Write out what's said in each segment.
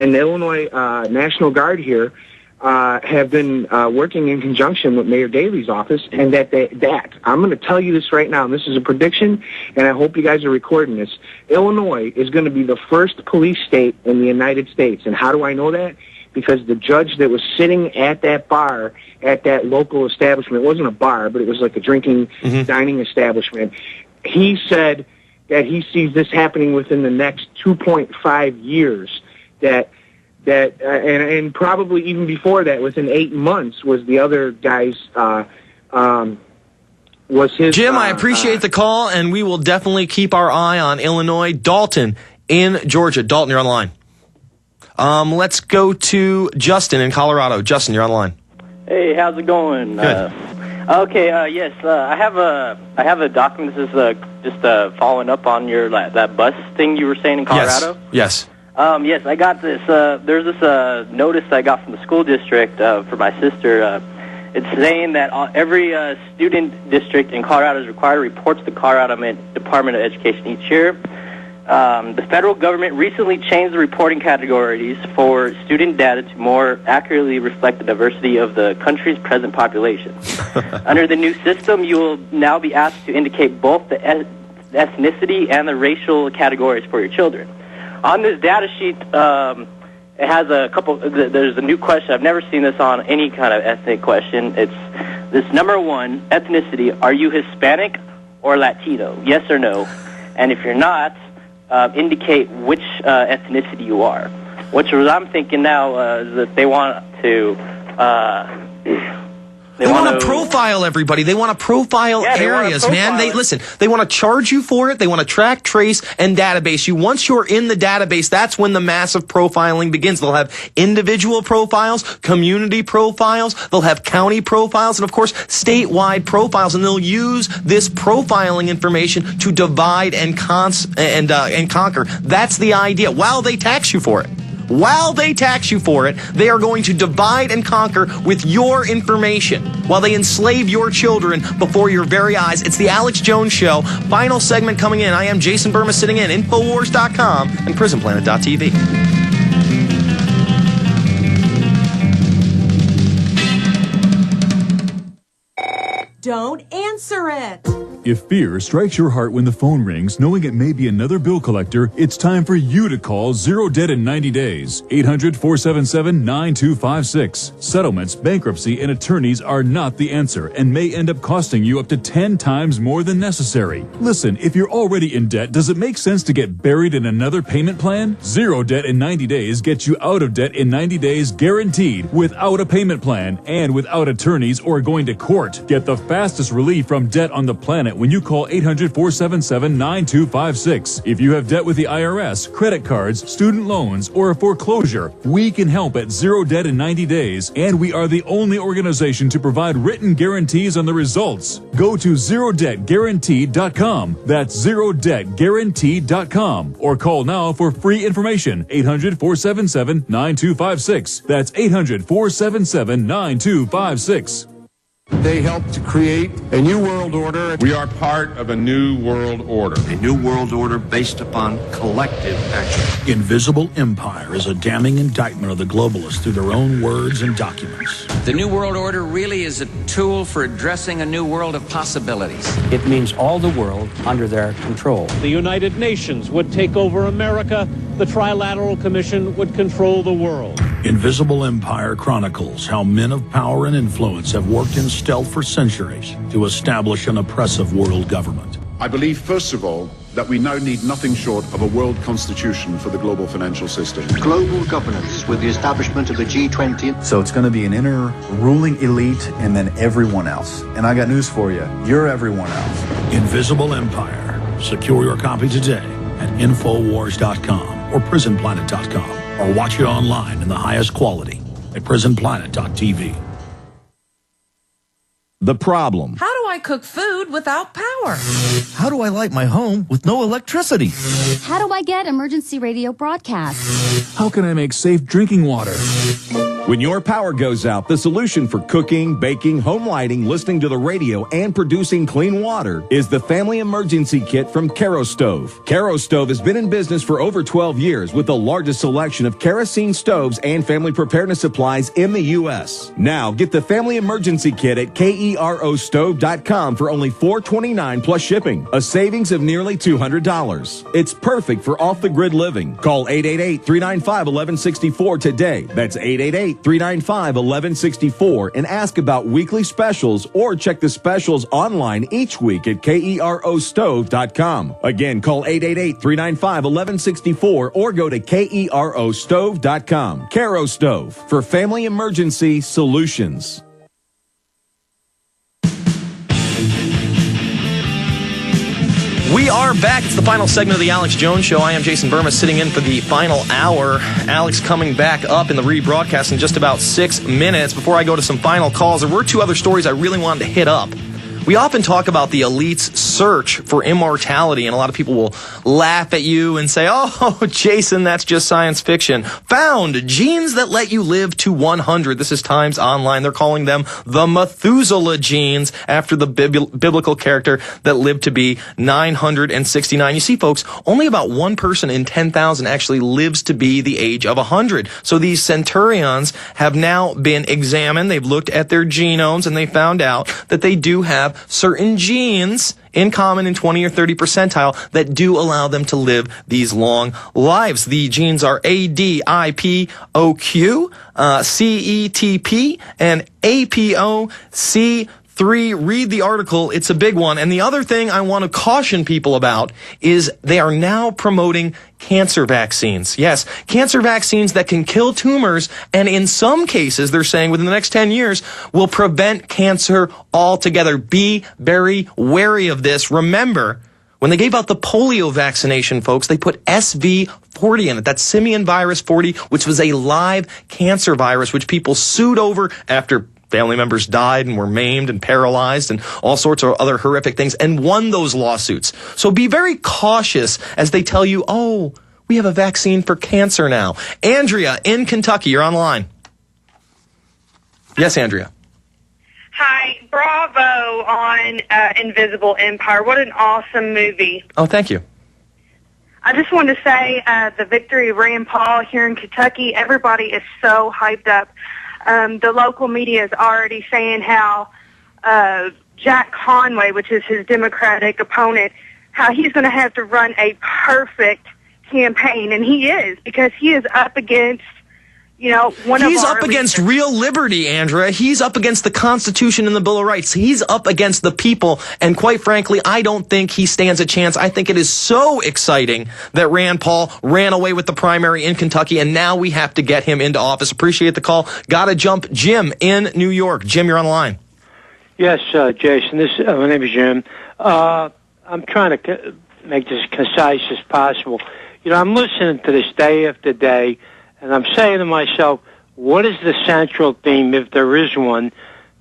and the Illinois National Guard here have been working in conjunction with Mayor Daley's office, and that I'm going to tell you this right now, and this is a prediction, and I hope you guys are recording this. Illinois is going to be the first police state in the United States. And how do I know that? Because the judge that was sitting at that bar, at that local establishment, it wasn't a bar, but it was like a drinking, dining establishment, he said that he sees this happening within the next 2.5 years, and probably even before that, within 8 months, was the other guy's, was his... Jim, I appreciate the call, and we will definitely keep our eye on Illinois. Dalton in Georgia. Dalton, you're on the line. Let's go to Justin in Colorado. Justin, you're on the line. Hey, how's it going? Good. Yes, I have a document. This is just following up on your that bus thing you were saying in Colorado. Yes. Yes, I got this. There's this notice I got from the school district for my sister. It's saying that every student district in Colorado is required to report to the Colorado Department of Education each year. The federal government recently changed the reporting categories for student data to more accurately reflect the diversity of the country's present population. Under the new system, you will now be asked to indicate both the ethnicity and the racial categories for your children. On this data sheet, it has a couple. There's a new question. I've never seen this on any kind of ethnic question. It's this number one, ethnicity. Are you Hispanic or Latino? Yes or no? And if you're not, indicate which ethnicity you are. Which I'm thinking now is that they want to... They want to profile everybody. They want to profile areas, man. They want to charge you for it. They want to track, trace, and database you. Once you're in the database, that's when the massive profiling begins. They'll have individual profiles, community profiles, they'll have county profiles, and of course, statewide profiles. And they'll use this profiling information to divide and conquer. That's the idea. While they tax you for it. While they tax you for it, they are going to divide and conquer with your information while they enslave your children before your very eyes. It's the Alex Jones Show. Final segment coming in. I am Jason Burma sitting in, Infowars.com and PrisonPlanet.tv. Don't answer it. If fear strikes your heart when the phone rings, knowing it may be another bill collector, it's time for you to call Zero Debt in 90 days. 800-477-9256. Settlements, bankruptcy, and attorneys are not the answer and may end up costing you up to 10 times more than necessary. Listen, if you're already in debt, does it make sense to get buried in another payment plan? Zero Debt in 90 days gets you out of debt in 90 days guaranteed, without a payment plan and without attorneys or going to court. Get the fastest relief from debt on the planet when you call 800-477-9256. If you have debt with the IRS, credit cards, student loans, or a foreclosure, we can help at Zero Debt in 90 days, and we are the only organization to provide written guarantees on the results. Go to ZeroDebtGuaranteed.com. That's ZeroDebtGuaranteed.com. Or call now for free information. 800-477-9256. That's 800-477-9256. They helped to create a new world order. We are part of a new world order. A new world order based upon collective action. Invisible Empire is a damning indictment of the globalists through their own words and documents. The new world order really is a tool for addressing a new world of possibilities. It means all the world under their control. The United Nations would take over America. The Trilateral Commission would control the world. Invisible Empire chronicles how men of power and influence have worked in stealth for centuries to establish an oppressive world government. I believe, first of all, that we now need nothing short of a world constitution for the global financial system. Global governance with the establishment of the G20. So it's going to be an inner ruling elite and then everyone else. And I got news for you. You're everyone else. Invisible Empire. Secure your copy today at Infowars.com or PrisonPlanet.com. Or watch it online in the highest quality at PrisonPlanet.tv. The problem. How do I cook food without power? How do I light my home with no electricity? How do I get emergency radio broadcasts? How can I make safe drinking water? When your power goes out, the solution for cooking, baking, home lighting, listening to the radio, and producing clean water is the Family Emergency Kit from Caro Stove. Caro Stove has been in business for over 12 years with the largest selection of kerosene stoves and family preparedness supplies in the U.S. Now, get the Family Emergency Kit at KEROstove.com for only $4.29 plus shipping, a savings of nearly $200. It's perfect for off-the-grid living. Call 888-395-1164 today. That's 888-395-1164 and ask about weekly specials or check the specials online each week at KEROstove.com. Again, call 888-395-1164 or go to KEROstove.com. Caro Stove for family emergency solutions. We are back. It's the final segment of the Alex Jones Show. I am Jason Burma, sitting in for the final hour. Alex coming back up in the rebroadcast in just about 6 minutes. Before I go to some final calls, there were two other stories I really wanted to hit up. We often talk about the elite's search for immortality, and a lot of people will laugh at you and say, oh, Jason, that's just science fiction. Found genes that let you live to 100. This is Times Online. They're calling them the Methuselah genes after the biblical character that lived to be 969. You see, folks, only about 1 person in 10,000 actually lives to be the age of 100. So these centurions have now been examined. They've looked at their genomes, and they found out that they do have certain genes in common in 20 or 30 percentile that do allow them to live these long lives. The genes are ADIPOQ, CETP, and APOC3. Read the article. It's a big one. And the other thing I want to caution people about is they are now promoting cancer vaccines. Yes, cancer vaccines that can kill tumors, and in some cases, they're saying within the next 10 years, will prevent cancer altogether. Be very wary of this. Remember, when they gave out the polio vaccination, folks, they put SV40 in it. That's simian virus 40, which was a live cancer virus, which people sued over after family members died and were maimed and paralyzed and all sorts of other horrific things, and won those lawsuits. So be very cautious as they tell you, oh, we have a vaccine for cancer now. Andrea in Kentucky, you're online. Yes, Andrea. Hi, bravo on Invisible Empire. What an awesome movie. Oh, thank you. I just wanted to say the victory of Rand Paul here in Kentucky, everybody is so hyped up. The local media is already saying how Jack Conway, which is his Democratic opponent, how he's going to have to run a perfect campaign, and he is, because he is up against, you know, He's up against real liberty, Andrea. He's up against the Constitution and the Bill of Rights. He's up against the people, and quite frankly, I don't think he stands a chance. I think it is so exciting that Rand Paul ran away with the primary in Kentucky, and now we have to get him into office. Appreciate the call. Gotta jump. Jim in New York. Jim, you're on the line. Yes, Jason. My name is Jim. I'm trying to make this as concise as possible. You know, I'm listening to this day after day, and I'm saying to myself, what is the central theme, if there is one,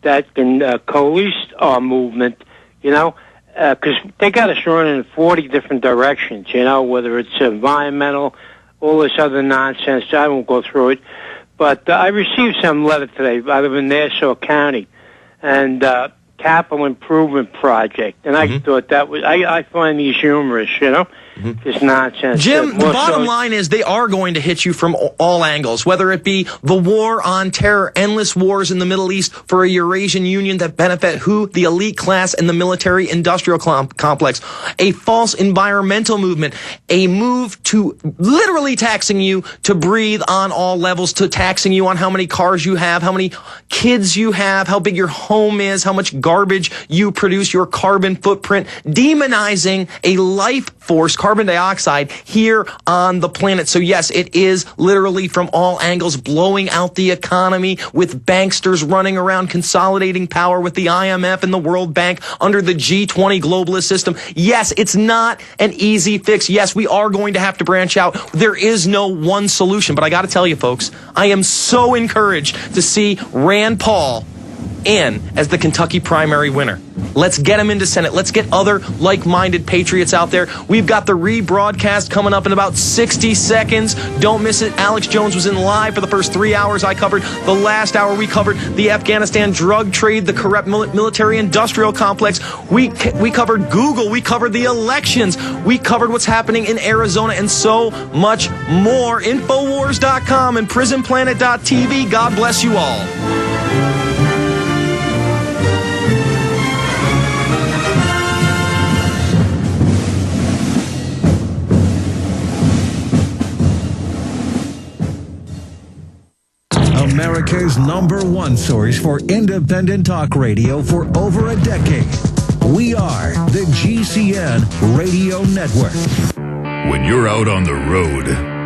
that can coalesce our movement, you know? Because they got us running in 40 different directions, you know, whether it's environmental, all this other nonsense. I won't go through it. But I received some letter today out of Nassau County and Capital Improvement Project. And I thought that was, I find these humorous, you know? This nonsense. Jim, the bottom line is they are going to hit you from all angles, whether it be the war on terror, endless wars in the Middle East for a Eurasian Union that benefit who? The elite class and the military-industrial complex, a false environmental movement, a move to literally taxing you to breathe on all levels, to taxing you on how many cars you have, how many kids you have, how big your home is, how much garbage you produce, your carbon footprint, demonizing a life force, carbon dioxide, here on the planet. So yes, it is literally from all angles blowing out the economy, with banksters running around consolidating power with the IMF and the World Bank under the G20 globalist system. Yes, it's not an easy fix. Yes, we are going to have to branch out. There is no one solution. But I got to tell you, folks, I am so encouraged to see Rand Paul in as the Kentucky primary winner. Let's get him into Senate. Let's get other like-minded patriots out there. We've got the rebroadcast coming up in about 60 seconds. Don't miss it. Alex Jones was in live for the first 3 hours I covered. The last hour we covered the Afghanistan drug trade, the corrupt military-industrial complex. We covered Google. We covered the elections. We covered what's happening in Arizona and so much more. Infowars.com and prisonplanet.tv. God bless you all. America's #1 source for independent talk radio for over a decade. We are the GCN Radio Network. When you're out on the road,